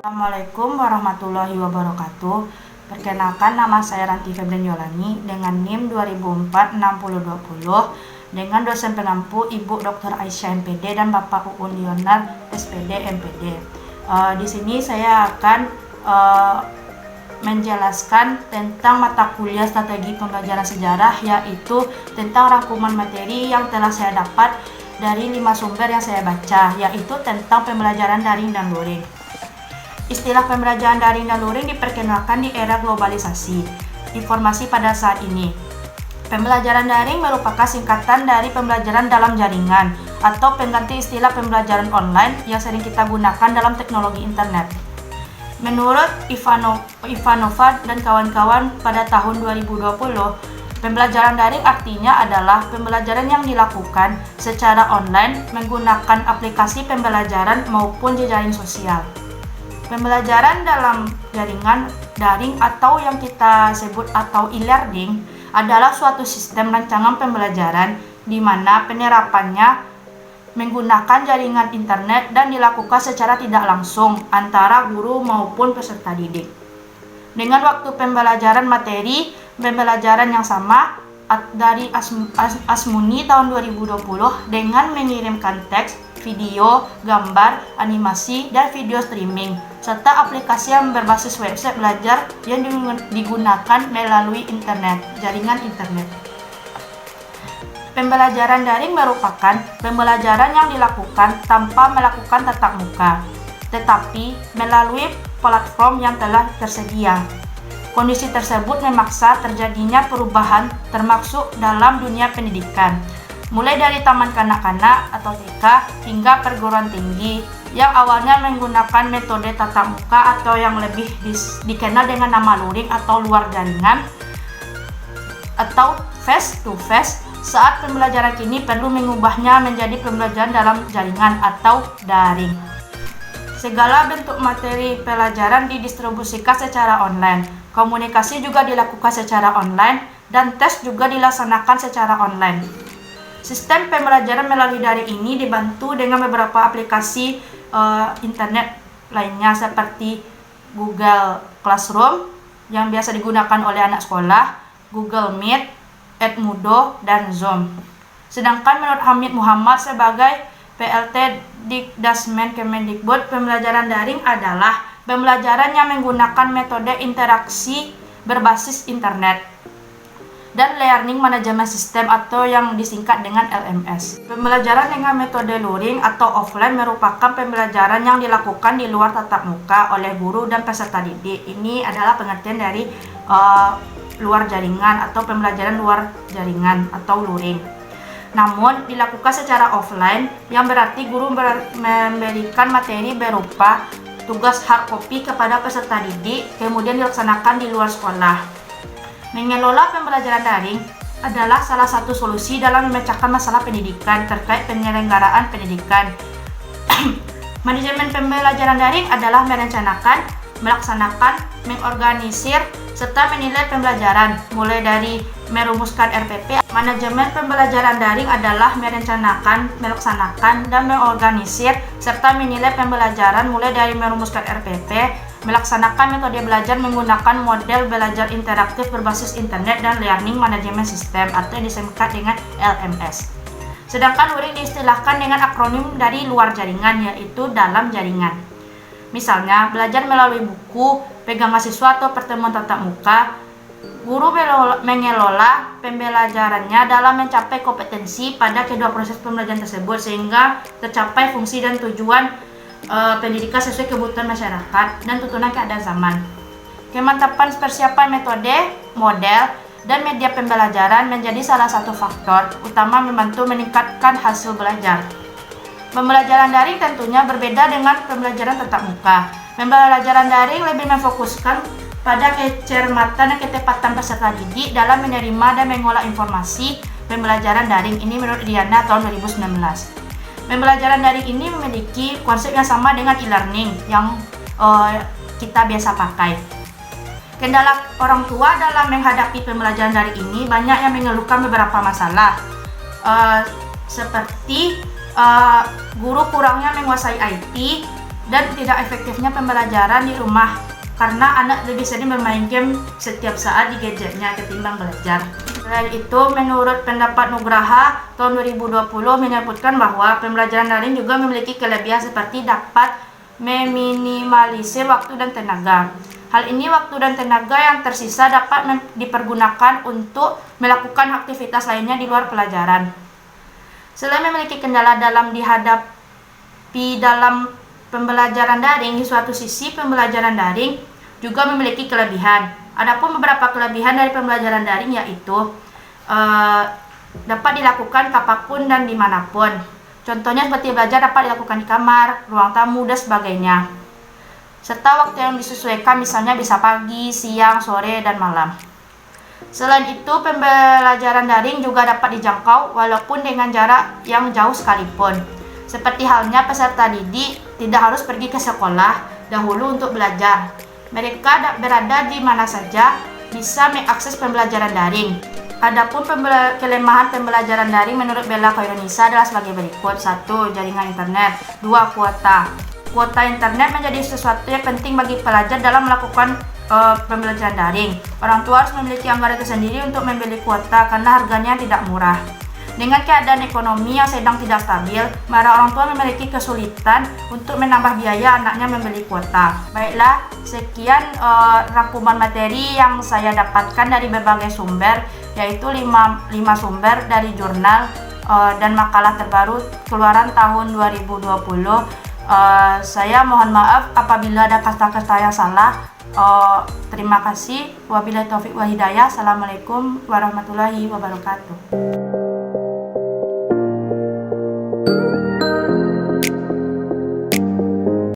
Assalamualaikum warahmatullahi wabarakatuh. Perkenalkan, nama saya Ranti Febrian Yolani dengan NIM 2004-6020 dengan dosen pengampu Ibu Dr. Aisyah MPD dan Bapak Uun Leonard SPD MPD. Di sini saya akan menjelaskan tentang mata kuliah strategi pembelajaran sejarah, yaitu tentang rangkuman materi yang telah saya dapat dari 5 sumber yang saya baca, yaitu tentang pembelajaran daring dan luring. Istilah pembelajaran daring dan luring diperkenalkan di era globalisasi informasi pada saat ini. Pembelajaran daring merupakan singkatan dari pembelajaran dalam jaringan atau pengganti istilah pembelajaran online yang sering kita gunakan dalam teknologi internet. Menurut Ivanova dan kawan-kawan pada tahun 2020, pembelajaran daring artinya adalah pembelajaran yang dilakukan secara online menggunakan aplikasi pembelajaran maupun jejaring sosial. Pembelajaran dalam jaringan daring atau yang kita sebut atau e-learning adalah suatu sistem rancangan pembelajaran di mana penerapannya menggunakan jaringan internet dan dilakukan secara tidak langsung antara guru maupun peserta didik. Dengan waktu pembelajaran materi pembelajaran yang sama dari Asmuni tahun 2020 dengan mengirimkan teks, video, gambar, animasi, dan video streaming, serta aplikasi yang berbasis website belajar yang digunakan melalui internet, jaringan internet. Pembelajaran daring merupakan pembelajaran yang dilakukan tanpa melakukan tatap muka, tetapi melalui platform yang telah tersedia. Kondisi tersebut memaksa terjadinya perubahan termasuk dalam dunia pendidikan, mulai dari taman kanak-kanak atau TK hingga perguruan tinggi yang awalnya menggunakan metode tatap muka atau yang lebih dikenal dengan nama luring atau luar jaringan atau face to face. Saat pembelajaran kini perlu mengubahnya menjadi pembelajaran dalam jaringan atau daring. Segala bentuk materi pelajaran didistribusikan secara online. Komunikasi juga dilakukan secara online dan tes juga dilaksanakan secara online. Sistem pembelajaran melalui daring ini dibantu dengan beberapa aplikasi internet lainnya seperti Google Classroom yang biasa digunakan oleh anak sekolah, Google Meet, Edmodo, dan Zoom. Sedangkan menurut Hamid Muhammad sebagai PLT Dikdasmen Kemendikbud, pembelajaran daring adalah pembelajaran yang menggunakan metode interaksi berbasis internet dan learning management system atau yang disingkat dengan LMS. Pembelajaran dengan metode luring atau offline merupakan pembelajaran yang dilakukan di luar tatap muka oleh guru dan peserta didik. Ini adalah pengertian dari luar jaringan atau pembelajaran luar jaringan atau luring. Namun dilakukan secara offline yang berarti guru memberikan materi berupa tugas hard copy kepada peserta didik, kemudian dilaksanakan di luar sekolah. Mengelola pembelajaran daring adalah salah satu solusi dalam memecahkan masalah pendidikan terkait penyelenggaraan pendidikan. Manajemen pembelajaran daring adalah merencanakan, melaksanakan, mengorganisir, serta menilai pembelajaran, mulai dari merumuskan RPP. Manajemen pembelajaran daring adalah merencanakan, melaksanakan, dan mengorganisir, serta menilai pembelajaran mulai dari merumuskan RPP, melaksanakan metode belajar menggunakan model belajar interaktif berbasis internet dan learning management system atau yang disingkat dengan LMS. Sedangkan luring diistilahkan dengan akronim dari luar jaringan, yaitu dalam jaringan. Misalnya, belajar melalui buku, pegang mahasiswa atau pertemuan tatap muka. Guru mengelola pembelajarannya dalam mencapai kompetensi pada kedua proses pembelajaran tersebut sehingga tercapai fungsi dan tujuan pendidikan sesuai kebutuhan masyarakat dan tuntunan keadaan zaman. Kemantapan persiapan metode, model, dan media pembelajaran menjadi salah satu faktor utama membantu meningkatkan hasil belajar. Pembelajaran daring tentunya berbeda dengan pembelajaran tatap muka. Pembelajaran daring lebih memfokuskan pada kecermatan dan ketepatan peserta didik dalam menerima dan mengolah informasi. Pembelajaran daring ini menurut Diana tahun 2019. Pembelajaran daring ini memiliki konsep yang sama dengan e-learning yang kita biasa pakai. Kendala orang tua dalam menghadapi pembelajaran daring ini banyak yang mengeluhkan beberapa masalah, seperti guru kurangnya menguasai IT, dan tidak efektifnya pembelajaran di rumah karena anak lebih sering bermain game setiap saat di gadgetnya ketimbang belajar. Selain itu, menurut pendapat Nugraha tahun 2020 menyebutkan bahwa pembelajaran daring juga memiliki kelebihan seperti dapat meminimalisir waktu dan tenaga. Hal ini waktu dan tenaga yang tersisa dapat dipergunakan untuk melakukan aktivitas lainnya di luar pelajaran. Selain memiliki kendala dalam dihadapi dalam pembelajaran daring, di suatu sisi pembelajaran daring juga memiliki kelebihan. Adapun beberapa kelebihan dari pembelajaran daring yaitu dapat dilakukan kapanpun dan dimanapun. Contohnya seperti belajar dapat dilakukan di kamar, ruang tamu, dan sebagainya. Serta waktu yang disesuaikan, misalnya bisa pagi, siang, sore, dan malam. Selain itu, pembelajaran daring juga dapat dijangkau walaupun dengan jarak yang jauh sekalipun. Seperti halnya peserta didik tidak harus pergi ke sekolah dahulu untuk belajar. Mereka berada di mana saja bisa mengakses pembelajaran daring. Adapun kelemahan pembelajaran daring menurut Bella Koirunisa adalah sebagai berikut. 1. Jaringan internet. 2. Kuota. Kuota internet menjadi sesuatu yang penting bagi pelajar dalam melakukan pembelajaran daring. Orang tua harus memiliki anggaran tersendiri untuk membeli kuota karena harganya tidak murah. Dengan keadaan ekonomi yang sedang tidak stabil, para orang tua memiliki kesulitan untuk menambah biaya anaknya membeli kuota. Baiklah, sekian rangkuman materi yang saya dapatkan dari berbagai sumber, yaitu 5 sumber dari jurnal dan makalah terbaru keluaran tahun 2020. Saya mohon maaf apabila ada kata-kata yang salah. Terima kasih. Wabillahi taufiq wal hidayah. Assalamualaikum warahmatullahi wabarakatuh.